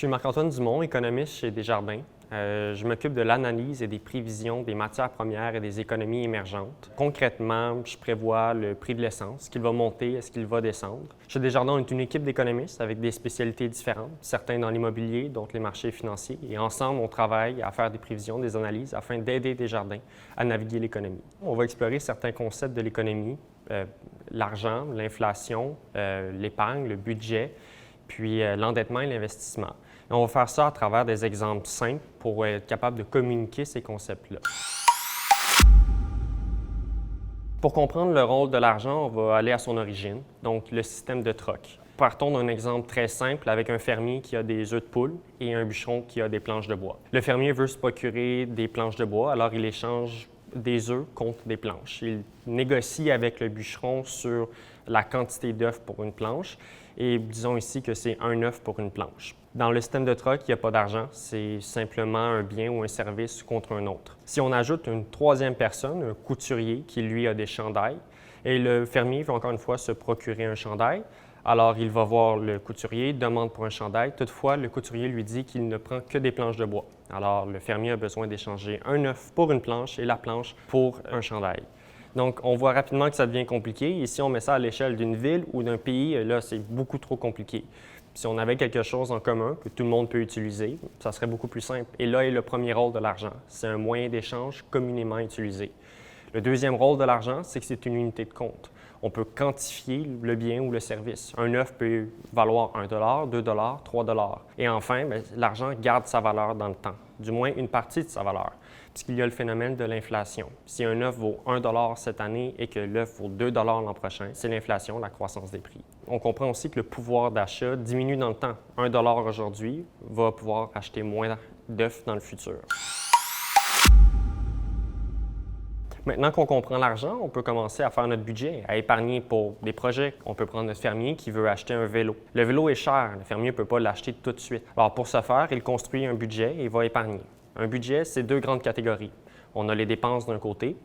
Je suis Marc-Antoine Dumont, économiste chez Desjardins. Je m'occupe de l'analyse et des prévisions des matières premières et des économies émergentes. Concrètement, je prévois le prix de l'essence, est-ce qu'il va monter, est-ce qu'il va descendre. Chez Desjardins, on est une équipe d'économistes avec des spécialités différentes, certains dans l'immobilier, d'autres les marchés financiers. Et ensemble, on travaille à faire des prévisions, des analyses afin d'aider Desjardins à naviguer l'économie. On va explorer certains concepts de l'économie, l'argent, l'inflation, l'épargne, le budget, puis l'endettement et l'investissement. On va faire ça à travers des exemples simples pour être capable de communiquer ces concepts-là. Pour comprendre le rôle de l'argent, on va aller à son origine, donc le système de troc. Partons d'un exemple très simple avec un fermier qui a des œufs de poule et un bûcheron qui a des planches de bois. Le fermier veut se procurer des planches de bois, alors il échange des œufs contre des planches. Il négocie avec le bûcheron sur la quantité d'œufs pour une planche et disons ici que c'est un œuf pour une planche. Dans le système de troc, il n'y a pas d'argent, c'est simplement un bien ou un service contre un autre. Si on ajoute une troisième personne, un couturier qui lui a des chandails, et le fermier veut encore une fois se procurer un chandail, alors il va voir le couturier, demande pour un chandail. Toutefois, le couturier lui dit qu'il ne prend que des planches de bois. Alors le fermier a besoin d'échanger un œuf pour une planche et la planche pour un chandail. Donc, on voit rapidement que ça devient compliqué. Et si on met ça à l'échelle d'une ville ou d'un pays, là, c'est beaucoup trop compliqué. Si on avait quelque chose en commun que tout le monde peut utiliser, ça serait beaucoup plus simple. Et là est le premier rôle de l'argent. C'est un moyen d'échange communément utilisé. Le deuxième rôle de l'argent, c'est que c'est une unité de compte. On peut quantifier le bien ou le service. Un œuf peut valoir 1 $, 2 $, 3 $. Et enfin, l'argent garde sa valeur dans le temps, du moins une partie de sa valeur, puisqu'il y a le phénomène de l'inflation. Si un œuf vaut 1 $ cette année et que l'œuf vaut 2 $ l'an prochain, c'est l'inflation, la croissance des prix. On comprend aussi que le pouvoir d'achat diminue dans le temps. 1 $ aujourd'hui va pouvoir acheter moins d'œufs dans le futur. Maintenant qu'on comprend l'argent, on peut commencer à faire notre budget, à épargner pour des projets. On peut prendre notre fermier qui veut acheter un vélo. Le vélo est cher, le fermier ne peut pas l'acheter tout de suite. Alors pour ce faire, il construit un budget et va épargner. Un budget, c'est deux grandes catégories. On a les dépenses d'un côté,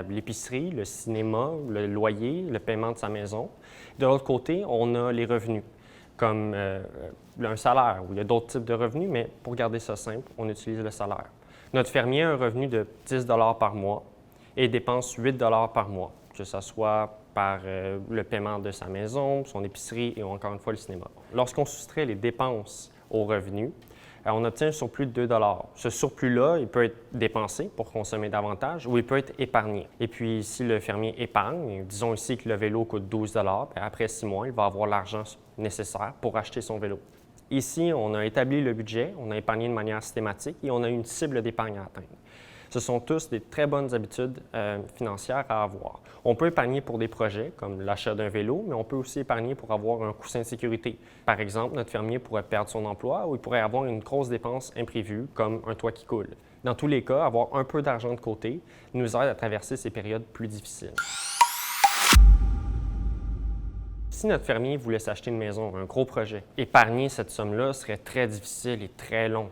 l'épicerie, le cinéma, le loyer, le paiement de sa maison. De l'autre côté, on a les revenus, comme un salaire, où il y a d'autres types de revenus, mais pour garder ça simple, on utilise le salaire. Notre fermier a un revenu de 10 $ par mois et dépense 8 $ par mois, que ce soit par le paiement de sa maison, son épicerie et encore une fois le cinéma. Lorsqu'on soustrait les dépenses aux revenus, on obtient un surplus de 2 $. Ce surplus-là, il peut être dépensé pour consommer davantage ou il peut être épargné. Et puis, si le fermier épargne, disons ici que le vélo coûte 12 $, après 6 mois, il va avoir l'argent nécessaire pour acheter son vélo. Ici, on a établi le budget, on a épargné de manière systématique et on a une cible d'épargne à atteindre. Ce sont tous des très bonnes habitudes financières à avoir. On peut épargner pour des projets comme l'achat d'un vélo, mais on peut aussi épargner pour avoir un coussin de sécurité. Par exemple, notre fermier pourrait perdre son emploi ou il pourrait avoir une grosse dépense imprévue comme un toit qui coule. Dans tous les cas, avoir un peu d'argent de côté nous aide à traverser ces périodes plus difficiles. Si notre fermier voulait s'acheter une maison, un gros projet, épargner cette somme-là serait très difficile et très long.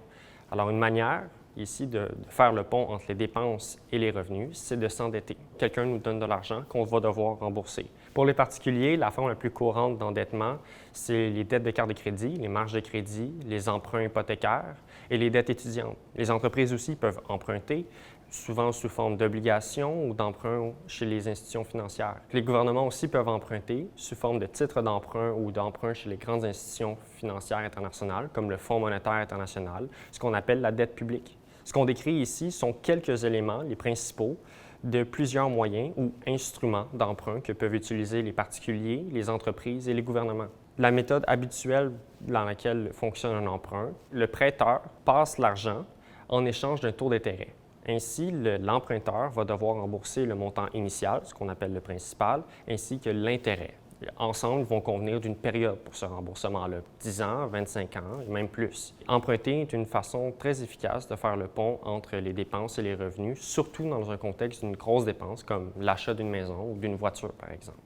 Alors une manière ici de faire le pont entre les dépenses et les revenus, c'est de s'endetter. Quelqu'un nous donne de l'argent qu'on va devoir rembourser. Pour les particuliers, la forme la plus courante d'endettement, c'est les dettes de carte de crédit, les marges de crédit, les emprunts hypothécaires et les dettes étudiantes. Les entreprises aussi peuvent emprunter, souvent sous forme d'obligations ou d'emprunts chez les institutions financières. Les gouvernements aussi peuvent emprunter sous forme de titres d'emprunt ou d'emprunt chez les grandes institutions financières internationales, comme le Fonds monétaire international, ce qu'on appelle la dette publique. Ce qu'on décrit ici sont quelques éléments, les principaux, de plusieurs moyens ou instruments d'emprunt que peuvent utiliser les particuliers, les entreprises et les gouvernements. La méthode habituelle dans laquelle fonctionne un emprunt, le prêteur passe l'argent en échange d'un taux d'intérêt. Ainsi, l'emprunteur va devoir rembourser le montant initial, ce qu'on appelle le principal, ainsi que l'intérêt. Ensemble, ils vont convenir d'une période pour ce remboursement-là, 10 ans, 25 ans et même plus. Emprunter est une façon très efficace de faire le pont entre les dépenses et les revenus, surtout dans un contexte d'une grosse dépense comme l'achat d'une maison ou d'une voiture, par exemple.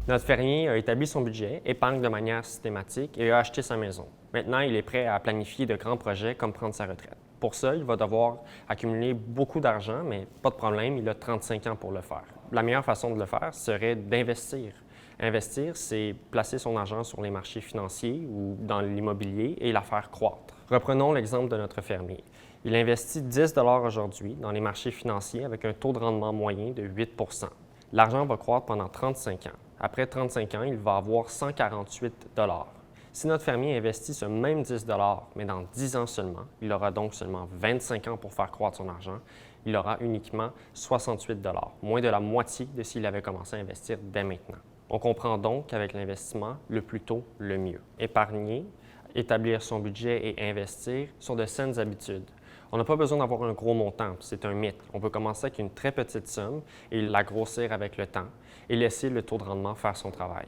Notre fermier a établi son budget, épargne de manière systématique et a acheté sa maison. Maintenant, il est prêt à planifier de grands projets comme prendre sa retraite. Pour ça, il va devoir accumuler beaucoup d'argent, mais pas de problème, il a 35 ans pour le faire. La meilleure façon de le faire serait d'investir. Investir, c'est placer son argent sur les marchés financiers ou dans l'immobilier et la faire croître. Reprenons l'exemple de notre fermier. Il investit 10 $ aujourd'hui dans les marchés financiers avec un taux de rendement moyen de 8 %. L'argent va croître pendant 35 ans. Après 35 ans, il va avoir 148 $. Si notre fermier investit ce même 10 $, mais dans 10 ans seulement, il aura donc seulement 25 ans pour faire croître son argent, il aura uniquement 68 $, moins de la moitié de s'il avait commencé à investir dès maintenant. On comprend donc qu'avec l'investissement, le plus tôt, le mieux. Épargner, établir son budget et investir sont de saines habitudes. On n'a pas besoin d'avoir un gros montant, c'est un mythe. On peut commencer avec une très petite somme et la grossir avec le temps et laisser le taux de rendement faire son travail.